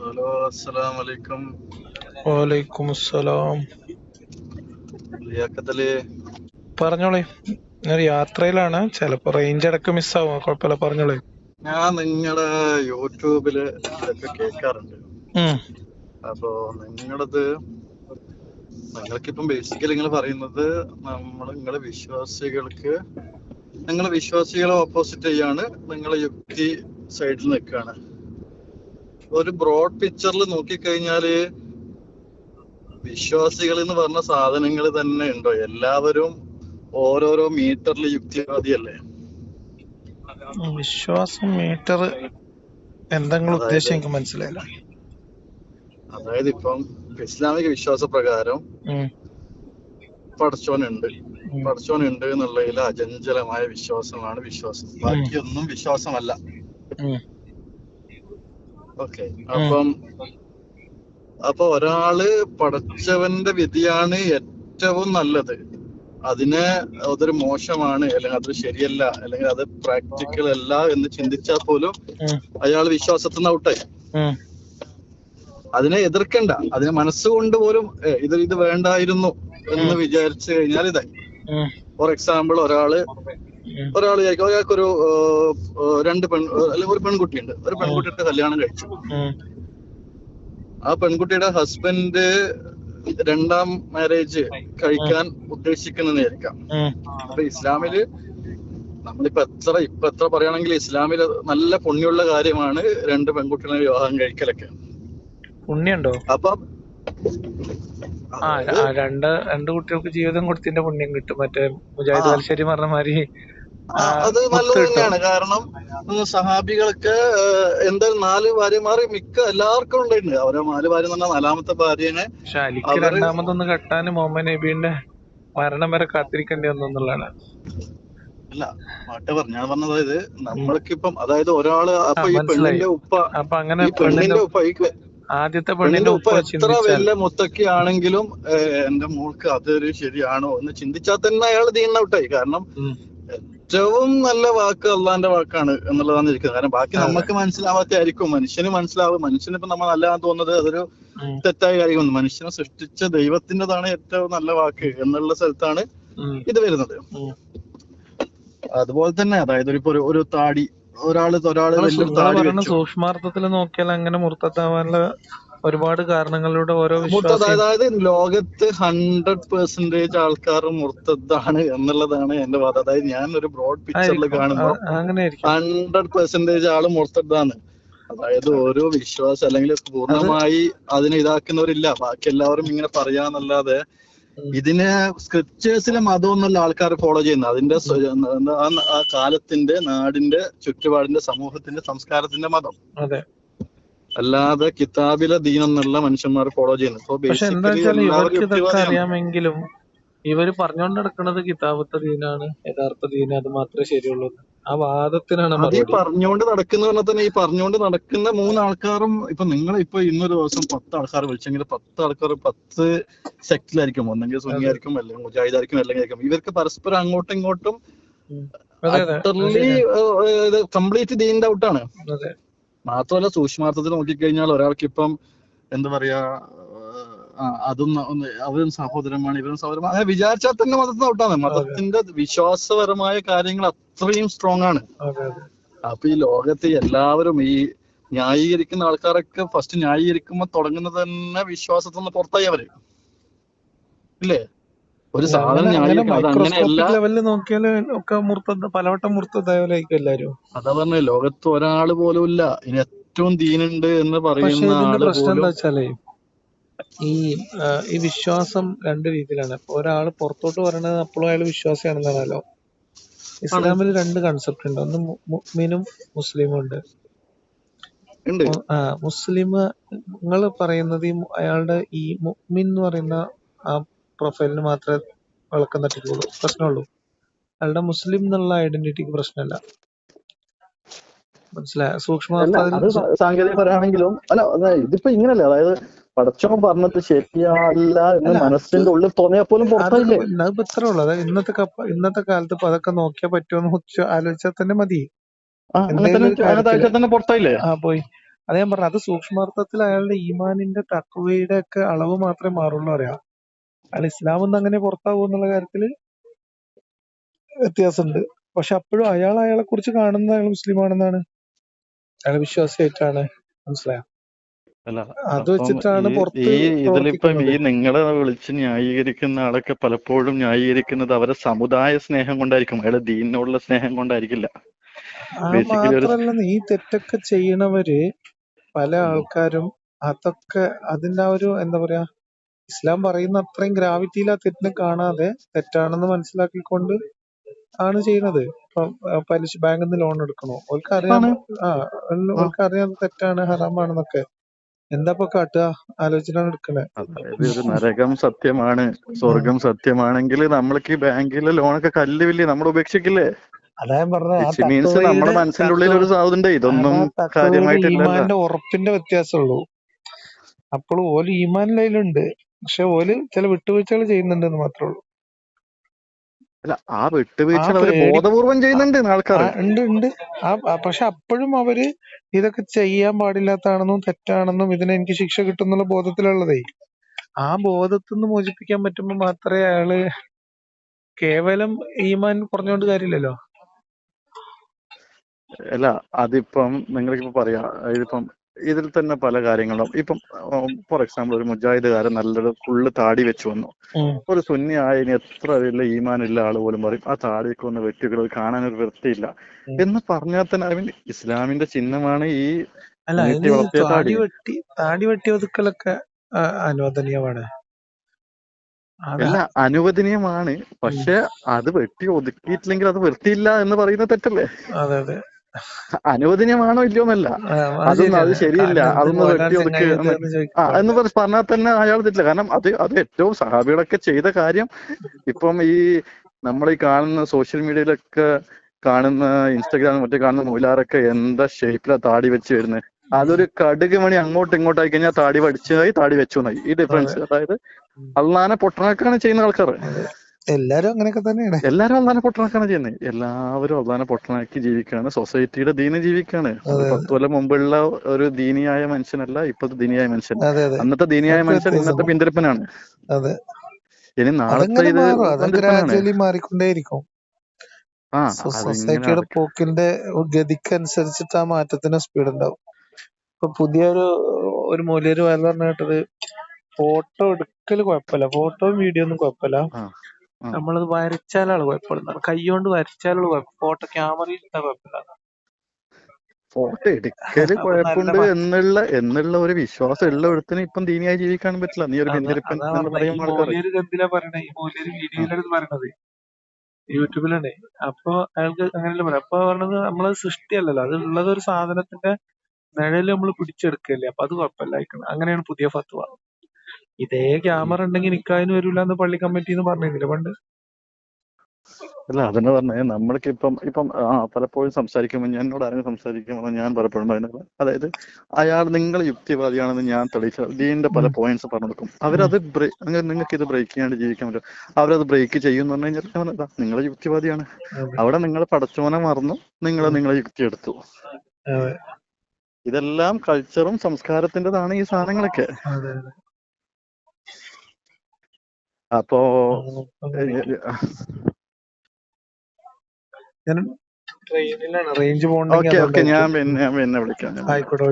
Hello, അസ്സലാമു അലൈക്കും. വലൈക്കും അസ്സലാം. ലിയാഖത്തലി. പറഞ്ഞോളെ, ഞാൻ യാത്രയിലാണ്, ചിലപ്പോ റേഞ്ച് ഇടക്ക് മിസ്സാവും. കുഴപ്പമില്ല, പറഞ്ഞോളെ. ഞാൻ നിങ്ങളുടെ യൂട്യൂബില് ഇതൊക്കെ കേൾക്കാറുണ്ട്. ഉം, അപ്പോ നിങ്ങൾക്കിപ്പം ബേസിക്കലി നിങ്ങൾ പറയുന്നത് നിങ്ങളെ വിശ്വാസികളെ ഓപ്പോസിറ്റ് ചെയ്യാണ്, നിങ്ങളെ യുക്തി സൈഡിൽ നിൽക്കുകയാണ്. ഒരു ബ്രോഡ് പിക്ചറിൽ നോക്കിക്കഴിഞ്ഞാല് വിശ്വാസികൾ എന്ന് പറഞ്ഞ സാധനങ്ങൾ തന്നെ ഉണ്ടോ? എല്ലാവരും ഓരോരോ മീറ്ററിൽ യുക്തിവാദിയല്ലേ? വിശ്വാസം മീറ്റർ എന്തെങ്കിലും ഉദ്ദേശം എനിക്ക് മനസ്സിലായില്ല. അതായത് ഇപ്പം ഇസ്ലാമിക വിശ്വാസ പ്രകാരം പടച്ചോനുണ്ട് എന്നുള്ളതിൽ അചഞ്ചലമായ വിശ്വാസമാണ് വിശ്വാസം. ബാക്കിയൊന്നും വിശ്വാസമല്ല. ഓക്കെ. അപ്പൊ ഒരാള് പടച്ചവന്റെ വിധിയാണ് ഏറ്റവും നല്ലത്, അതിനെ അതൊരു മോശമാണ്, അല്ലെങ്കിൽ അത് ശരിയല്ല, അല്ലെങ്കിൽ അത് പ്രാക്ടിക്കൽ അല്ല എന്ന് ചിന്തിച്ചാൽ പോലും അയാൾ വിശ്വാസത്തിൽ നിന്ന് ഔട്ടായി. അതിനെ എതിർക്കണ്ട, അതിനെ മനസ്സുകൊണ്ട് പോലും ഇത് വേണ്ടായിരുന്നു എന്ന് വിചാരിച്ചു കഴിഞ്ഞാൽ ഇതായി. ഫോർ എക്സാമ്പിൾ, ഒരാൾക്കൊരു അല്ലെങ്കിൽ ഒരു പെൺകുട്ടിയുണ്ട്. ഒരു പെൺകുട്ടിയുടെ കല്യാണം കഴിച്ചു. ആ പെൺകുട്ടിയുടെ ഹസ്ബൻഡ് രണ്ടാം മാരേജ് കഴിക്കാൻ ഉദ്ദേശിക്കുന്നതായിരിക്കാം. അപ്പൊ ഇസ്ലാമില് നമ്മളിപ്പോ എത്ര പറയുകയാണെങ്കിൽ ഇസ്ലാമില് നല്ല പുണ്യമുള്ള കാര്യമാണ് രണ്ട് പെൺകുട്ടികളെ വിവാഹം കഴിക്കലൊക്കെ. പുണ്യുണ്ടോ? അപ്പം രണ്ട് കുട്ടികൾക്ക് ജീവിതം കൊടുത്തിന്റെ പുണ്യം കിട്ടും. മറ്റേ മുജാഹിദ് വാൽശ്ശേരി പറഞ്ഞ മാതിരി അത് നല്ലത് തന്നെയാണ്. കാരണം സഹാബികളൊക്കെ എന്തായാലും 4 ഭാര്യമാർ എല്ലാവർക്കും ഉണ്ടായിട്ടുണ്ട്. അവരെ 4 ഭാര്യ എന്ന് പറഞ്ഞാൽ 4ാമത്തെ ഭാര്യനെ രണ്ടാമതൊന്ന് കെട്ടാൻ മുഹമ്മദ് നബിന്റെ മരണം വരെ കാത്തിരിക്കേണ്ടി വന്നുള്ളതാണ്. അല്ല, ഞാൻ പറഞ്ഞത് നമ്മൾക്കിപ്പം അതായത് ഒരാള് അപ്പൊ ഈ പെണ്ണിന്റെ ഉപ്പ ആദ്യത്തെ പെണ്ണിന്റെ ഉപ്പ എത്ര വലിയ മുത്തക്കി ആണെങ്കിലും എന്റെ മോൾക്ക് അതൊരു ശരിയാണോ എന്ന് ചിന്തിച്ചാൽ തന്നെ അയാൾ ദീൻ ഔട്ടായി. കാരണം ഏറ്റവും നല്ല വാക്ക് അള്ളാന്റെ വാക്കാണ് എന്നുള്ളതാണ് ഇരിക്കുന്നത്. കാരണം ബാക്കി നമുക്ക് മനസ്സിലാവാത്തായിരിക്കും, മനുഷ്യന് മനസ്സിലാവും. മനുഷ്യനിപ്പോ നമ്മൾ നല്ലതാന്ന് തോന്നുന്നത് അതൊരു തെറ്റായ കാര്യമാണ്. മനുഷ്യനെ സൃഷ്ടിച്ച ദൈവത്തിൻ്റെതാണ് ഏറ്റവും നല്ല വാക്ക് എന്നുള്ള സ്ഥലത്താണ് ഇത് വരുന്നത്. അതുപോലെ തന്നെ അതായത് ഇപ്പൊ ഒരു താടി, ഒരാള് സൂക്ഷ്മാർത്ഥത്തിൽ നോക്കിയാൽ അങ്ങനെ മുർത്തത്താവാനുള്ള ഒരുപാട് കാരണങ്ങളിലൂടെ ഓരോ അതായത് ലോകത്ത് 100% ആൾക്കാർ മുർത്തതാണ് എന്നുള്ളതാണ് എന്റെ വാദം. അതായത് ഞാൻ ഒരു ബ്രോഡ് പിക്ചറിൽ കാണുമ്പോൾ 100% ആള് മുർത്തതാണ്. അതായത് ഓരോ വിശ്വാസം അല്ലെങ്കിൽ പൂർണ്ണമായി അതിനെ ഇതാക്കുന്നവരില്ല. ബാക്കി എല്ലാവരും ഇങ്ങനെ പറയാന്നല്ലാതെ ഇതിനെ സ്ക്രിപ്റ്റേഴ്സിലെ മതമൊന്നുമല്ല ആൾക്കാർ ഫോളോ ചെയ്യുന്നത്. അതിന്റെ ആ കാലത്തിന്റെ, നാടിന്റെ, ചുറ്റുപാടിന്റെ, സമൂഹത്തിന്റെ, സംസ്കാരത്തിന്റെ മതം, അല്ലാതെ കിതാബിലെ ദീനെന്നുള്ള മനുഷ്യന്മാർ ഫോളോ ചെയ്യുന്നത്. അറിയാമെങ്കിലും ഇവര് പറഞ്ഞുകൊണ്ട് നടക്കുന്നത് കിതാബത്തെ ദീനാണ് യഥാർത്ഥ ദീന്, അത് മാത്രമേ ശരിയുള്ളൂ. ആ വാദത്തിനാണ് അത് ഈ പറഞ്ഞുകൊണ്ട് നടക്കുന്ന പറഞ്ഞാൽ തന്നെ ഈ പറഞ്ഞുകൊണ്ട് നടക്കുന്ന 3 ആൾക്കാരും ഇപ്പൊ നിങ്ങളിപ്പോ ഇന്നൊരു ദിവസം 10 ആൾക്കാർ വിളിച്ചെങ്കിൽ 10 ആൾക്കാർ 10 സെക്ടറിലായിരിക്കും. ഒന്നെങ്കിൽ സുന്നിയായിരിക്കും, അല്ലെങ്കിൽ മുജാഹിദായിരിക്കും, അല്ലെങ്കിൽ ഇവർക്ക് പരസ്പരം അങ്ങോട്ടും ഇങ്ങോട്ടും കംപ്ലീറ്റ് ദീനിന്റെ ഔട്ടാണ്. മാത്രമല്ല സൂക്ഷ്മാർത്ഥത്തിൽ നോക്കിക്കഴിഞ്ഞാൽ ഒരാൾക്ക് ഇപ്പം എന്താ പറയാ, അവരും സഹോദരന്മാണ്, ഇവരും സഹോദരന്മാണ്, അങ്ങനെ വിചാരിച്ചാൽ തന്നെ മതത്തിന് ഔട്ടാണ്. മതത്തിന്റെ വിശ്വാസപരമായ കാര്യങ്ങൾ അത്രയും സ്ട്രോങ് ആണ്. അപ്പൊ ഈ ലോകത്ത് എല്ലാവരും ഈ ന്യായീകരിക്കുന്ന ആൾക്കാരൊക്കെ ഫസ്റ്റ് ന്യായീകരിക്കുമ്പോ തുടങ്ങുന്നത് തന്നെ വിശ്വാസത്തിൽ നിന്ന് പുറത്തായി അവര്, ഇല്ലേ? ഒരു സാധനം അതാ പറഞ്ഞ ലോകത്ത് ഒരാള് പോലും ഇല്ല ഇനി ഏറ്റവും ദീനുണ്ട് എന്ന് പറയുന്ന ആള് പോലും. ഈ വിശ്വാസം 2 രീതിയിലാണ്. ഒരാള് പുറത്തോട്ട് പറയണത് അപ്പോഴും അയാൾ വിശ്വാസിയാണെന്നാണല്ലോ. ഇസ്ലാമിൽ 2 കൺസെപ്റ്റ് ഉണ്ട്. ഒന്ന് മുഅ്മിനും മുസ്ലിമും ഉണ്ട്. മുസ്ലിം നിങ്ങൾ പറയുന്നത് അയാളുടെ ഈ മുഅ്മിൻ എന്ന് പറയുന്ന ആ പ്രൊഫൈലിന് മാത്രമേ വിളക്കം തട്ടിക്കുള്ളൂ, പ്രശ്നമുള്ളൂ. അയാളുടെ മുസ്ലിം എന്നുള്ള ഐഡന്റിറ്റിക്ക് പ്രശ്നമല്ല. മനസ്സിലായ? സാങ്കേതിക പറയുകയാണെങ്കിലും അല്ല, ഇതിപ്പോ ഇങ്ങനല്ലേ, അതായത് പടച്ചോൻ പറഞ്ഞത് ശരിയല്ല എന്ന് മനസ്സിന്റെ ഉള്ളിൽ തോന്നിയാൽ പോലും പുറത്തായില്ലേ? അതിപ്പോ ഇത്രേ ഉള്ളൂ. അതായത് ഇന്നത്തെ കാലത്ത് ഇപ്പൊ അതൊക്കെ നോക്കിയാൽ പറ്റുമെന്ന് ആലോചിച്ചാൽ തന്നെ മതി. തന്നെ പുറത്തായില്ലേ? പോയി. അത് ഞാൻ പറഞ്ഞു, അത് സൂക്ഷ്മാർത്ഥത്തിൽ അയാളുടെ ഈമാനിന്റെ തഖ്വയുടെ ഒക്കെ അളവ് മാത്രമേ മാറുള്ളൂ അറിയാം. അയാൾ ഇസ്ലാമിൽ നിന്ന് അങ്ങനെ പുറത്താകും എന്നുള്ള കാര്യത്തില് വ്യത്യാസമുണ്ട്. പക്ഷെ അപ്പോഴും അയാളെ കുറിച്ച് കാണുന്നത് അയാൾ മുസ്ലിം ആണെന്നാണ്, അയാൾ വിശ്വാസിയായിട്ടാണ്. മനസ്സിലായോ? അല്ല അത് അപ്പം വെച്ചിട്ടാണ് ഈ പുറത്ത് ഈ ഇതിലിപ്പം ഈ പ്രവർത്തിക്കുന്നത്. നിങ്ങളെ വിളിച്ച് ന്യായീകരിക്കുന്ന ആളൊക്കെ പലപ്പോഴും ന്യായീകരിക്കുന്നത് അവരെ സമുദായ സ്നേഹം കൊണ്ടായിരിക്കും, അയാളെ ദീനിനോടുള്ള സ്നേഹം കൊണ്ടായിരിക്കില്ല. ആ ബേസിക്കലി ഒരു മാത്രല്ല, ഈ തെറ്റൊക്കെ ചെയ്യണവര് പല ആൾക്കാരും അതൊക്കെ അതിന്റെ ആ ഒരു എന്താ പറയാ, ഇസ്ലാം പറയുന്ന അത്രയും ഗ്രാവിറ്റിയിൽ ആ തെറ്റിനെ കാണാതെ തെറ്റാണെന്ന് മനസ്സിലാക്കിക്കൊണ്ട് ആണ് ചെയ്യുന്നത്. ഇപ്പം പലിശ ബാങ്കിൽ നിന്ന് ലോൺ എടുക്കണോ, ഓൽക്കറിയാം. ആണ്. ആ ആ, ഓൽക്കറിയാം തെറ്റാണ്, ഹറാമാണെന്നൊക്കെ. എന്താ കാട്ടുക, ആലോചിച്ചിട്ടാണ് എടുക്കണേ. അതായത് ഒരു നരകം സത്യമാണ്, സ്വർഗം സത്യമാണെങ്കിൽ നമ്മൾക്ക് ഈ ബാങ്കിലെ ലോണൊക്കെ കല്ലുവില്ലേ, നമ്മൾ ഉപേക്ഷിക്കില്ലേ? അതാ ഞാൻ പറഞ്ഞത്, ആ വിച്ച് മീൻസ് നമ്മുടെ തഖ്വയുടെ മനസ്സിന്റെ ഉള്ളിൽ ഒരു സാധുണ്ട്, ഇതൊന്നും അതാ തഖ്വയുടെ കാര്യമായിട്ടില്ലല്ലോ. ഈമാന്റെ ഉറപ്പിന്റെ വ്യത്യാസമുള്ളൂ. അപ്പോൾ ഓല് ഈമാനിലുണ്ട്, പക്ഷെ ഓല് ചില വിട്ടുവീഴ്ചകൾ ചെയ്യുന്നുണ്ടെന്ന് മാത്രമേ ഉള്ളൂ. അല്ല, ആ ആ വിട്ടുവീഴ്ചകൾ അവര് പേടി ബോധപൂർവം ചെയ്യുന്നുണ്ട് ആൾക്കാർ. ഉണ്ട്. പക്ഷെ അപ്പോഴും അവര് ഇതൊക്കെ ചെയ്യാൻ പാടില്ലാത്താണെന്നും തെറ്റാണെന്നും ഇതിന് എനിക്ക് ശിക്ഷ കിട്ടുന്നുള്ള ബോധത്തിലുള്ളതേ. ആ ബോധത്തിൽ നിന്ന് മോചിപ്പിക്കാൻ പറ്റുമ്പോ മാത്രമേ അയാള് കേവലം ഈമാൻ കുറഞ്ഞോണ്ട് കാര്യമില്ലല്ലോ. അല്ല, അതിപ്പം നിങ്ങൾക്കിപ്പോ പറയാം, ഇതിപ്പം ഇതിൽ തന്നെ പല കാര്യങ്ങളും ഇപ്പം ഫോർ എക്സാമ്പിൾ ഒരു മുജാഹിദുകാരൻ നല്ലൊരു ഫുള്ള് താടി വെച്ച് വന്നു, ഒരു സുന്നി ആയതിന് എത്ര വലിയ ഈമാനുള്ള ആള് പോലും പറയും ആ താടിയൊക്കെ ഒന്ന് വെട്ടികൾ കാണാനൊരു വൃത്തിയില്ല എന്ന് പറഞ്ഞാൽ തന്നെ ഐ മീൻ ഇസ്ലാമിന്റെ ചിഹ്നമാണ് ഈ അല്ല, നീട്ടി അതിന് വളർത്തിയ താടി. താടി വെട്ടി ഒതുക്കലൊക്കെ അനുവദനീയമാണ്. അല്ല, അനുവദനീയമാണ്, പക്ഷെ അത് വെട്ടി ഒതുക്കിയിട്ടില്ലെങ്കിൽ അത് വൃത്തിയില്ല എന്ന് പറയുന്നത് തെറ്റല്ലേ? അതെ. അനുവദനീയമാണോ ഇല്ലയോ എന്നല്ല, അതൊന്നും അത് ശരിയില്ല, അതൊന്ന് വെട്ടി ഒതുക്ക് എന്ന് പറഞ്ഞാൽ തന്നെ അയാൾ തെറ്റില്ല. കാരണം അത് ഏറ്റവും സഹാബികളൊക്കെ ചെയ്ത കാര്യം. ഇപ്പം ഈ നമ്മൾ ഈ കാണുന്ന സോഷ്യൽ മീഡിയയിലൊക്കെ കാണുന്ന ഇൻസ്റ്റാഗ്രാമിൽ മറ്റേ കാണുന്ന മൊയിലാറൊക്കെ എന്താ ഷേപ്പിലാ താടി വെച്ച് വരുന്നത്. അതൊരു കടുക് മണി അങ്ങോട്ടും ഇങ്ങോട്ടായി കഴിഞ്ഞാൽ താടി വടിച്ചതായി താടി വെച്ചു ഈ ഡിഫറൻസ്. അതായത് അള്ളാനെ പൊട്ടനാക്കാണ് ചെയ്യുന്ന ആൾക്കാർ. എല്ലാരും അങ്ങനെയൊക്കെ തന്നെയാണ്. എല്ലാരും അള്ളാനെ പൊട്ടനാക്കാണ് ചെയ്യുന്നത്. എല്ലാവരും അള്ളാനെ പൊട്ടനാക്കി ജീവിക്കാണ്, സൊസൈറ്റിയുടെ ദീന ജീവിക്കാണ്. ഒരു 10 കൊല്ലം മുമ്പുള്ള ഒരു ദീനിയായ മനുഷ്യനല്ല ഇപ്പോഴത്തെ ദീനിയായ മനുഷ്യൻ. അന്നത്തെ ദീനിയായ മനുഷ്യൻ ഇന്നത്തെ പിന്തിരിപ്പനാണ്. ഇനി നാളത്തെ ഇത് ഗ്രാജുവലി മാറിക്കൊണ്ടേയിരിക്കും. സൊസൈറ്റിയുടെ പോക്കിന്റെ ഗതിക്കനുസരിച്ചിട്ട് ആ മാറ്റത്തിന് സ്പീഡ് ഉണ്ടാവും. ഇപ്പൊ പുതിയൊരു മൗലവി പറഞ്ഞ കേട്ടത്, ഫോട്ടോ എടുക്കല് കുഴപ്പമില്ല, ഫോട്ടോയും വീഡിയോ ഒന്നും കുഴപ്പമില്ല, നമ്മളത് വരച്ചാലാണ് കുഴപ്പമില്ല, കൈകൊണ്ട് വരച്ചാലുള്ള കുഴപ്പം, ഫോട്ടോ ക്യാമറയിൽ ഇട്ടാ കുഴപ്പമില്ല. ഫോട്ടോ എടുക്കല് കുഴപ്പമുണ്ട് എന്നുള്ള ഒരു വിശ്വാസം ഉള്ള ഒരുത്തിന് ഇപ്പം ദീനിയായി ജീവിക്കാൻ പറ്റില്ല. നീ ഒരു പിന്തിരിപ്പൻ എന്ന് പറയുമ്പോൾ പറയണത് യൂട്യൂബിലുണ്ട്. അപ്പൊ അയാൾക്ക് അങ്ങനെയല്ല പറയാം. അപ്പൊ പറഞ്ഞത് നമ്മളത് സൃഷ്ടിയല്ലല്ലോ, അത് ഉള്ളത് ഒരു സാധനത്തിന്റെ നിഴല് നമ്മൾ പിടിച്ചെടുക്കല്ലേ, അപ്പൊ അത് കുഴപ്പമില്ല. അങ്ങനെയാണ് പുതിയ ഫത്വ. ഇതേ ക്യാമറ ഉണ്ടെങ്കിൽ നിക്കാഹിന് വരൂല എന്ന് പള്ളി കമ്മിറ്റിന്ന് പറഞ്ഞില്ലേ പണ്ട്. അല്ല, അതെന്ന് പറഞ്ഞാൽ നമ്മൾക്ക് ഇപ്പം പലപ്പോഴും സംസാരിക്കുമ്പോൾ എന്നോട് ആരെങ്കിലും സംസാരിക്കുമ്പോൾ ഞാൻ പലപ്പോഴും പറയുന്നത്, അതായത് അയാൾ നിങ്ങൾ യുക്തിവാദിയാണെന്ന് ഞാൻ തെളിയിച്ച ദീനിന്റെ പല പോയിന്റ്സ് പറഞ്ഞു കൊടുക്കും. അവരത് നിങ്ങൾക്ക് ഇത് ബ്രേക്ക് ചെയ്യാണ്ട് ജീവിക്കാൻ പറ്റും, അവരത് ബ്രേക്ക് ചെയ്യും എന്ന് പറഞ്ഞു കഴിഞ്ഞാൽ നിങ്ങൾ യുക്തിവാദിയാണ്. അവിടെ നിങ്ങൾ പടച്ചോനെ മറന്നു, നിങ്ങളെ യുക്തി എടുത്തു. ഇതെല്ലാം കൾച്ചറും സംസ്കാരത്തിൻ്റെതാണ് ഈ സാധനങ്ങളൊക്കെ. അപ്പോ ട്രെയിനിലാണ്, റേഞ്ച് ഓക്കെ ഞാൻ പിന്നെ വിളിക്കാം. ആയിക്കോട്ടെ.